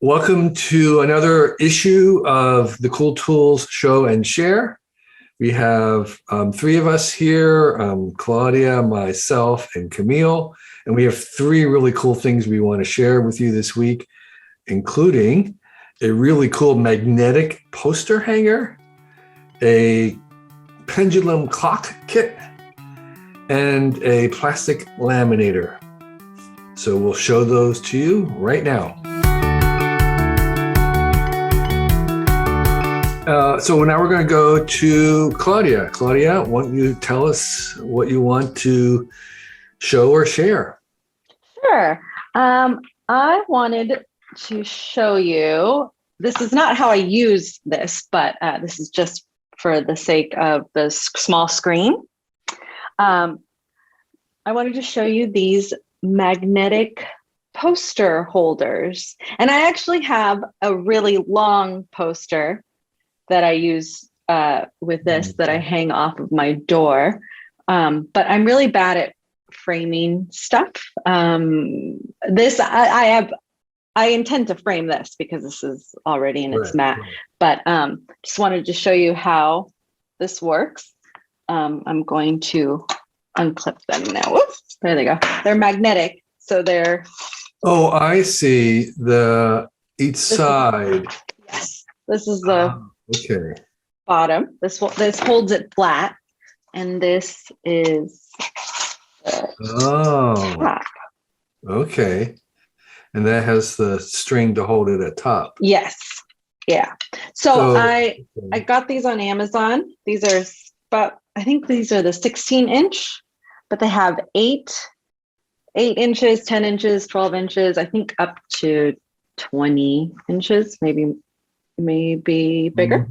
Welcome to another issue of the Cool Tools Show and Share. We have three of us here, Claudia, myself, and Camille. And we have three really cool things we want to share with you this week, including a really cool magnetic poster hanger, a pendulum clock kit, and a plastic laminator. So we'll show those to you right now. So now we're going to go to Claudia. Claudia, why don't you tell us what you want to show or share? Sure. I wanted to show you, this is not how I use this, but this is just for the sake of the small screen. I wanted to show you these magnetic poster holders. And I actually have a really long poster that I use with this that I hang off of my door. But I'm really bad at framing stuff. This I intend to frame this because this is already in its mat, but just wanted to show you how this works. I'm going to unclip them now. Whoops, there they go. They're magnetic, so they're. Oh, I see. Each side. Yes, this is the okay. Bottom. This holds it flat, and this is the top. Okay. And that has the string to hold it at top. Yes. Yeah. So I got these on Amazon. These are about, I think these are the 16-inch, but they have 8 inches, 10 inches, 12 inches, I think up to 20 inches, maybe bigger.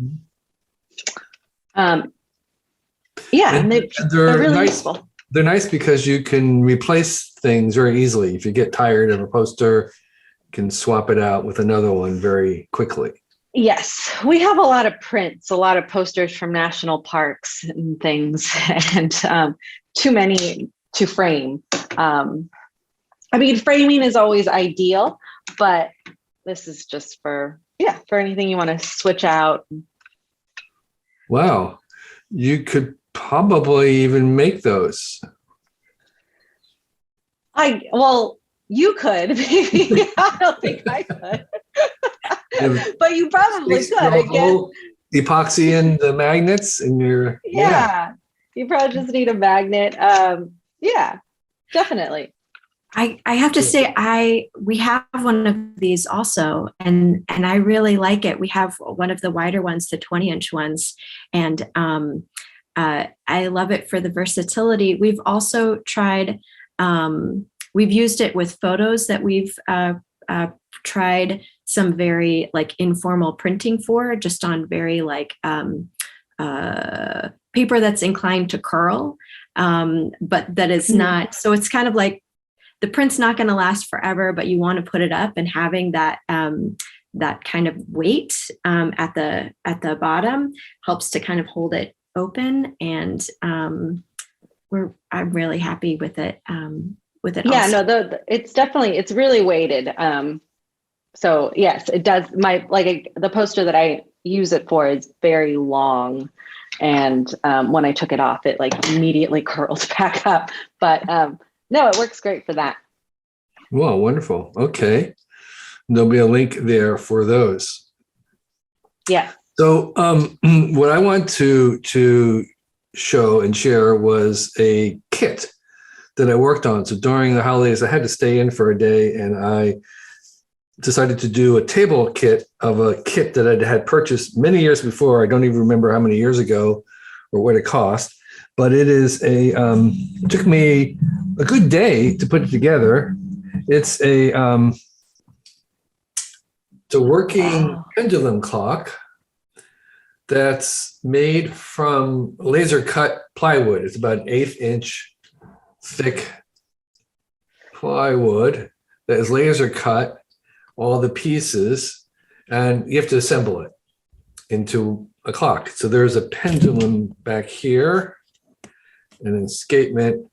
Yeah, and they're really nice. Useful. They're nice because you can replace things very easily. If you get tired of a poster, you can swap it out with another one very quickly. Yes, we have a lot of prints, a lot of posters from national parks and things, and too many to frame. I mean, framing is always ideal, but this is just for anything you want to switch out. Wow, you could probably even make those. You could, maybe. I don't think I could. But you probably could. Again, epoxy in the magnets and your you probably just need a magnet. Yeah, definitely. I have to say we have one of these also, and I really like it. We have one of the wider ones, the 20-inch ones, and I love it for the versatility. We've also tried. We've used it with photos that we've tried some very like informal printing for, just on very like paper that's inclined to curl, but that is not. So it's kind of like the print's not going to last forever, but you want to put it up, and having that that kind of weight at the bottom helps to kind of hold it open, and I'm really happy with it. Yeah, also. It's really weighted. So yes, it does. The poster that I use it for is very long, and when I took it off, it like immediately curled back up. But no, it works great for that. Well, wonderful. Okay, there'll be a link there for those. Yeah. So what I want to show and share was a kit that I worked on. So during the holidays, I had to stay in for a day, and I decided to do a table kit of a kit that I had purchased many years before. I don't even remember how many years ago or what it cost, but it took me a good day to put it together. It's a working pendulum clock that's made from laser cut plywood. It's about an 1/8 inch thick plywood that is laser cut, all the pieces, and you have to assemble it into a clock. So there's a pendulum back here, and an escapement,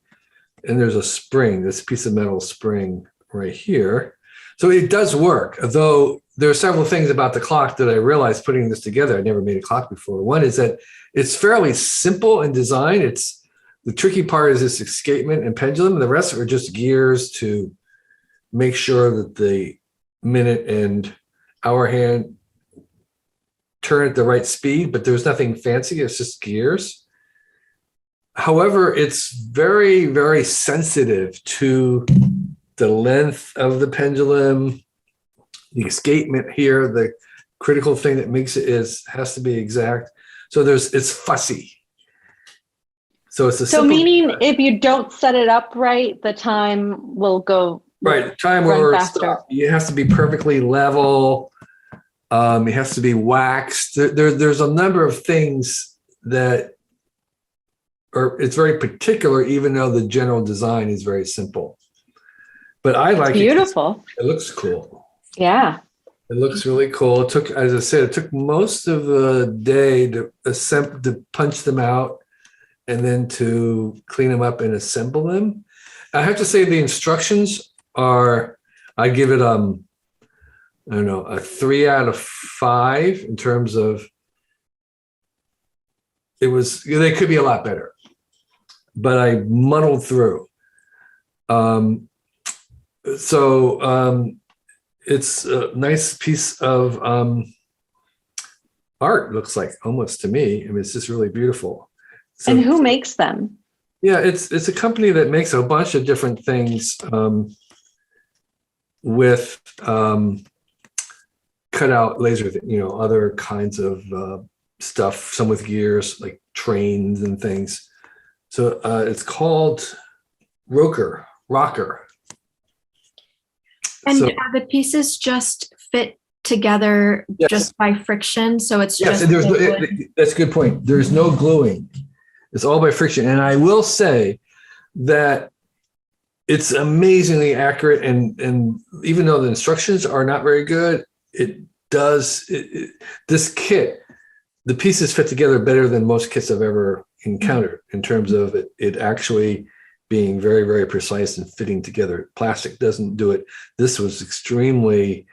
and there's a spring, this piece of metal spring right here. So it does work, though there are several things about the clock that I realized putting this together. I never made a clock before. One is that it's fairly simple in design. It's the tricky part is this escapement and pendulum. The rest are just gears to make sure that the minute and hour hand turn at the right speed, but there's nothing fancy. It's just gears. However, it's very, very sensitive to the length of the pendulum, the escapement here. The critical thing that makes it has to be exact. So it's fussy. So it's a So simple, meaning if you don't set it up right, the time will go right. The time run where faster. it has to be perfectly level. It has to be waxed. There's a number of things that it's very particular, even though the general design is very simple. But I like beautiful. It looks cool. Yeah. It looks really cool. It took, as I said, it took most of the day to punch them out and then to clean them up and assemble them. I have to say the instructions are, I give it, I don't know, a 3 out of 5 in terms of, they could be a lot better, but I muddled through. It's a nice piece of art, looks like, almost to me. I mean, it's just really beautiful. So, And who makes them? Yeah, it's a company that makes a bunch of different things with cutout laser, other kinds of stuff, some with gears, like trains and things. So it's called Rocker. And So, the pieces just fit together just by friction. So it's yes, just and that's a good point. There's no gluing. It's all by friction. And I will say that it's amazingly accurate. And even though the instructions are not very good, this kit, the pieces fit together better than most kits I've ever encountered in terms of it actually being very, very precise and fitting together. Plastic doesn't do it. This was extremely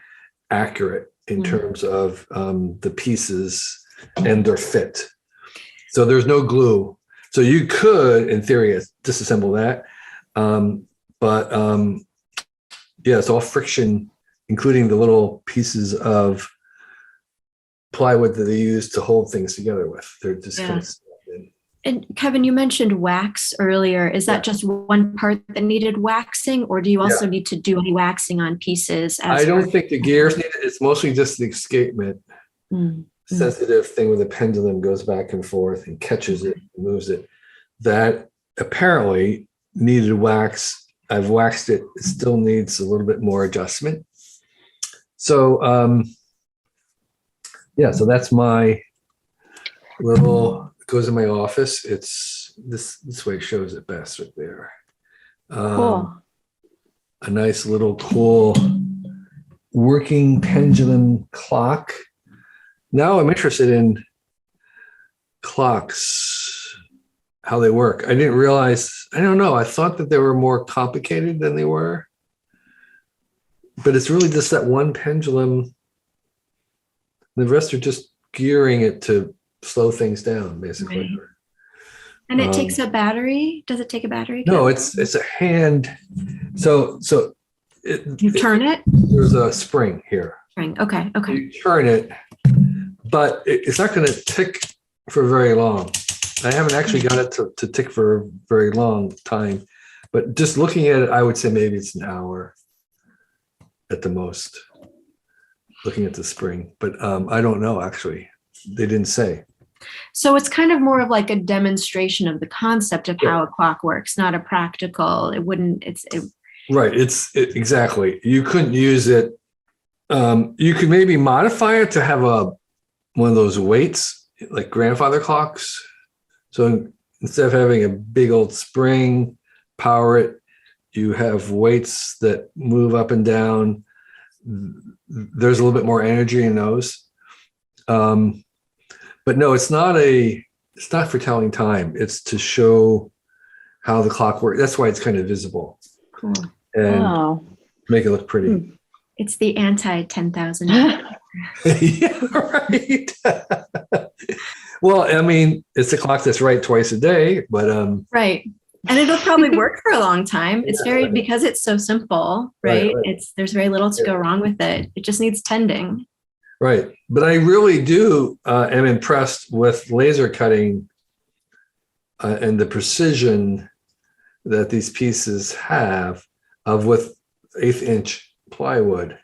accurate in terms of the pieces and their fit. So there's no glue. So you could, in theory, disassemble that. Yeah, it's all friction, including the little pieces of plywood that they use to hold things together with. They're just kind of. And Kevin, you mentioned wax earlier. Is that just one part that needed waxing, or do you also need to do any waxing on pieces? I don't think the gears need it. It's mostly just the escapement. Sensitive thing where the pendulum goes back and forth and catches it and moves it. That apparently needed wax. I've waxed it. It still needs a little bit more adjustment. So so that's my little, goes in my office. It's this way shows it best right there. Cool. A nice little cool working pendulum clock. Now I'm interested in clocks, how they work. I didn't realize, I don't know, I thought that they were more complicated than they were. But it's really just that one pendulum. The rest are just gearing it to slow things down, basically. Right. And it takes a battery? Does it take a battery? No, it's a hand. So you turn it? There's a spring here. Spring. Okay. You turn it, but it's not going to tick for very long. I haven't actually got it to tick for a very long time, but just looking at it, I would say maybe it's an hour at the most, looking at the spring. But I don't know, actually. They didn't say. So it's kind of more of like a demonstration of the concept of how a clock works, not a practical. Right. Exactly. You couldn't use it. You could maybe modify it to have one of those weights, like grandfather clocks. So instead of having a big old spring, power it, you have weights that move up and down. There's a little bit more energy in those. But no, it's not for telling time. It's to show how the clock works. That's why it's kind of visible. Cool. And make it look pretty. It's the anti 10,000. Yeah, right. Well, I mean, it's a clock that's right twice a day, but Right. And it'll probably work for a long time. It's Yeah, very, right. because it's so simple, right? There's very little to go wrong with it. It just needs tending. Right. But I really do am impressed with laser cutting and the precision that these pieces have of with 1/8-inch plywood.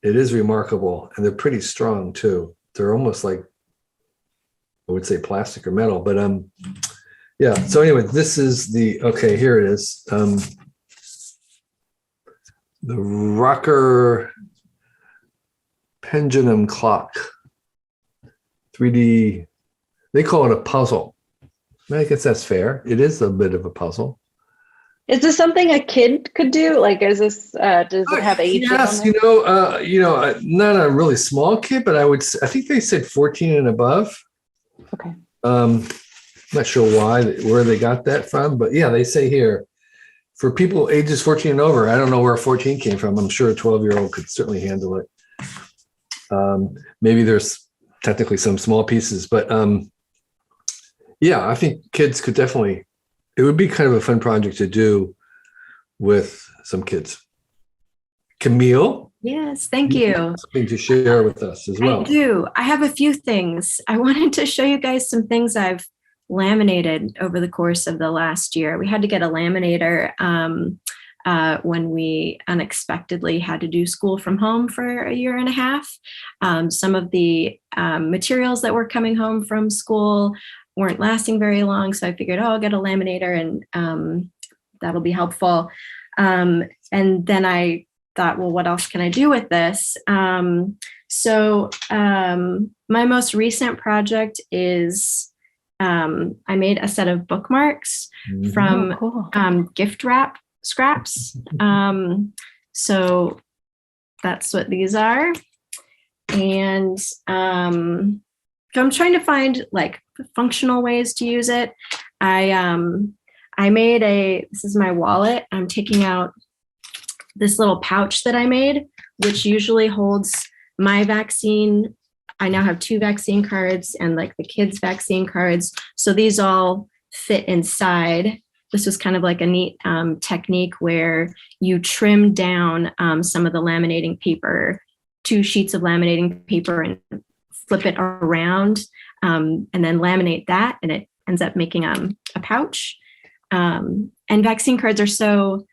It is remarkable, and they're pretty strong too. They're almost like, I would say, plastic or metal, but yeah. So anyway, this is okay, here it is. The Rocker pendulum clock. 3D, they call it a puzzle. I guess that's fair. It is a bit of a puzzle. Is this something a kid could do? Like, is this, does it have age? Yes, not a really small kid, but I think they said 14 and above. Okay. Not sure where they got that from, but yeah, they say here for people ages 14 and over. I don't know where 14 came from. I'm sure a 12-year-old could certainly handle it. Maybe there's technically some small pieces, but yeah, I think kids could definitely, it would be kind of a fun project to do with some kids. Camille? Yes, thank you. Something to share with us as well. I do. I have a few things. I wanted to show you guys some things I've laminated over the course of the last year. We had to get a laminator when we unexpectedly had to do school from home for a year and a half. Some of the materials that were coming home from school weren't lasting very long, so I figured, I'll get a laminator and that'll be helpful. And then I thought, well, what else can I do with this? So my most recent project is I made a set of bookmarks from gift wrap scraps. So that's what these are. And so I'm trying to find like functional ways to use it. I made this is my wallet. I'm taking out this little pouch that I made, which usually holds my vaccine. I now have 2 vaccine cards and like the kids' vaccine cards. So these all fit inside. This was kind of like a neat technique where you trim down some of the laminating paper, 2 sheets of laminating paper, and flip it around and then laminate that. And it ends up making a pouch. And vaccine cards are so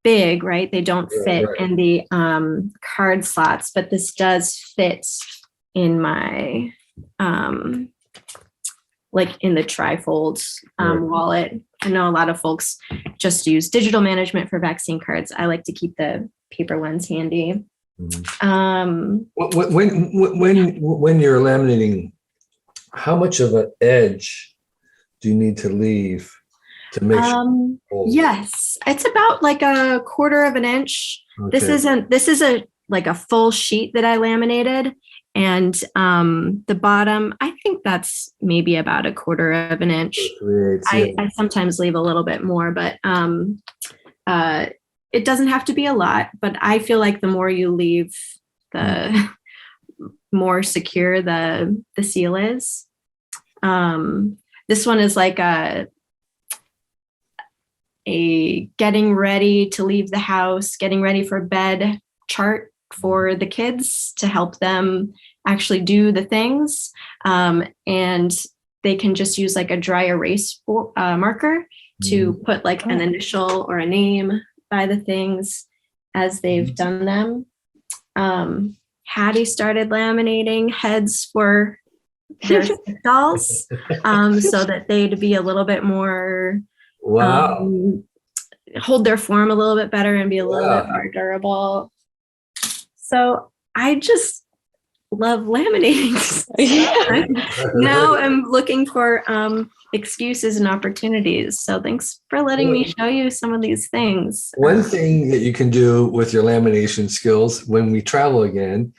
big, right? They don't fit in the card slots, but this does fit in my like in the trifold wallet. I know a lot of folks just use digital management for vaccine cards. I like to keep the paper ones handy. When you're laminating, how much of an edge do you need to leave to make sure? Yes, it's about like 1/4 of an inch. Okay. This is like a full sheet that I laminated, and the bottom, I think that's maybe about 1/4 of an inch. I sometimes leave a little bit more, but it doesn't have to be a lot. But I feel like the more you leave, the more secure the seal is. This one is like a getting ready to leave the house, getting ready for bed chart for the kids to help them actually do the things. And they can just use like a dry erase marker to put like an initial or a name by the things as they've done them. Hattie started laminating heads for their dolls so that they'd be a little bit more hold their form a little bit better and be a little bit more durable. So I just love laminating. Now I'm looking for excuses and opportunities. So thanks for letting me show you some of these things. One thing that you can do with your lamination skills when we travel again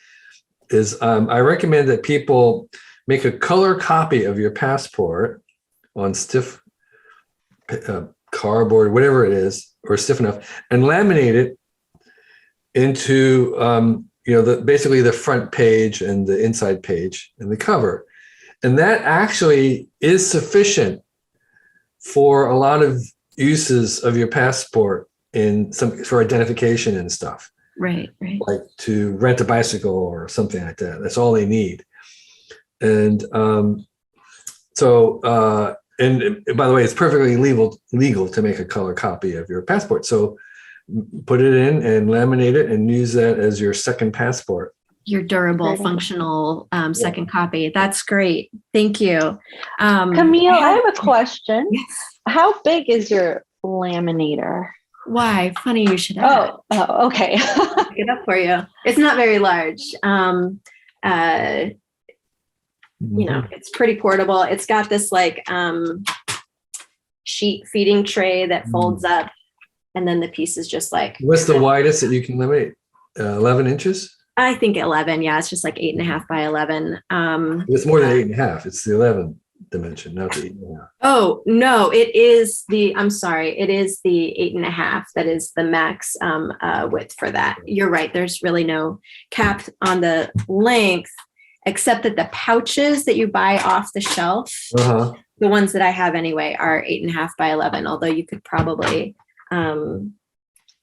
is I recommend that people make a color copy of your passport on stiff cardboard, whatever it is, or stiff enough, and laminate it into basically the front page and the inside page and the cover. And that actually is sufficient for a lot of uses of your passport for identification and stuff. Right. Like to rent a bicycle or something like that. That's all they need. And and by the way, it's perfectly legal to make a color copy of your passport. So put it in and laminate it and use that as your second passport. Your durable, functional second copy. That's great. Thank you. Camille, I have a question. Yes. How big is your laminator? Why? Funny you should ask. Oh, okay. Pick it up for you. It's not very large. It's pretty portable. It's got this like sheet feeding tray that folds up, and then the piece is just like. What's the widest that you can laminate? 11 inches? I think 11. Yeah, it's just like 8.5 by 11. It's more than 8.5. It's the 11 dimension, not the 8.5. Oh no, it is I'm sorry. It is the 8.5 that is the max width for that. You're right. There's really no cap on the length, except that the pouches that you buy off the shelf, the ones that I have anyway, are 8.5 by 11. Although you could probably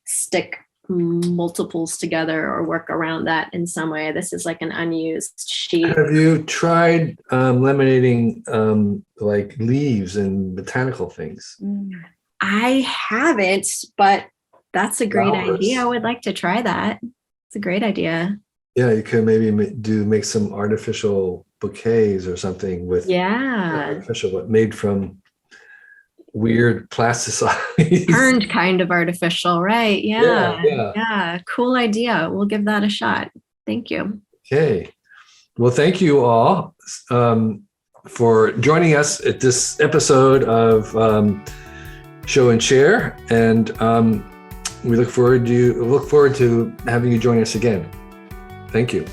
stick multiples together or work around that in some way. This is like an unused sheet. Have you tried laminating like leaves and botanical things? I haven't, but that's a great Flowers. idea. I would like to try that. It's a great idea. Yeah, you could maybe make some artificial bouquets or something with artificial, but made from weird plasticized. Turned kind of artificial, right? Yeah. Cool idea. We'll give that a shot. Thank you. Okay. Well, thank you all for joining us at this episode of Show and Share, and we look forward to having you join us again. Thank you.